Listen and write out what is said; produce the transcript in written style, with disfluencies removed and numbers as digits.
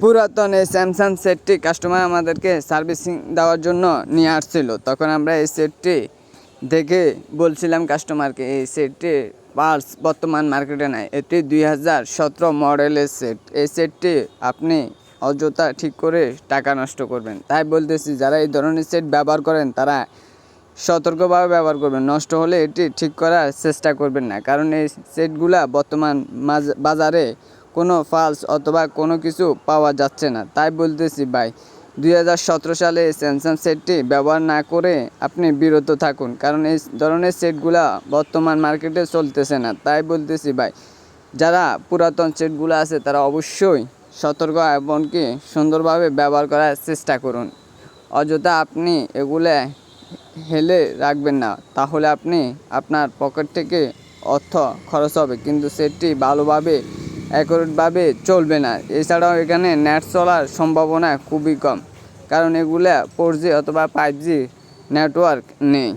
পুরাতন এই স্যামসাং সেটটি কাস্টমার আমাদেরকে সার্ভিসিং দেওয়ার জন্য নিয়ে আসছিল। তখন আমরা এই সেটটি দেখে বলছিলাম কাস্টমারকে এই সেটটির পার্টস বর্তমান মার্কেটে নাই। এটি 2017 মডেলের সেট। এই সেটটি আপনি অযথা ঠিক করে টাকা নষ্ট করবেন। তাই বলতেছি, যারা এই ধরনের সেট ব্যবহার করেন তারা সতর্কভাবে ব্যবহার করবেন। নষ্ট হলে এটি ঠিক করার চেষ্টা করবেন না, কারণ এই সেটগুলা বর্তমান বাজারে কোনো ফালস অথবা কোনো কিছু পাওয়া যাচ্ছে না। তাই বলতেছি ভাই, 2017 সালে স্যামসাং সেটটি ব্যবহার না করে আপনি বিরত থাকুন, কারণ এই ধরনের সেটগুলা বর্তমান মার্কেটে চলতেছে না। তাই বলতেছি ভাই, যারা পুরাতন সেটগুলো আছে তারা অবশ্যই সতর্ক এমনকি সুন্দরভাবে ব্যবহার করার চেষ্টা করুন। অযথা আপনি এগুলো হেলে রাখবেন না, তাহলে আপনি আপনার পকেট থেকে অর্থ খরচ হবে, কিন্তু সেটটি ভালোভাবে অ্যাকুরেটভাবে চলবে না। এছাড়াও এখানে নেট চলার সম্ভাবনা খুবই কম, কারণ এগুলা 4G অথবা 5G নেটওয়ার্ক নেই।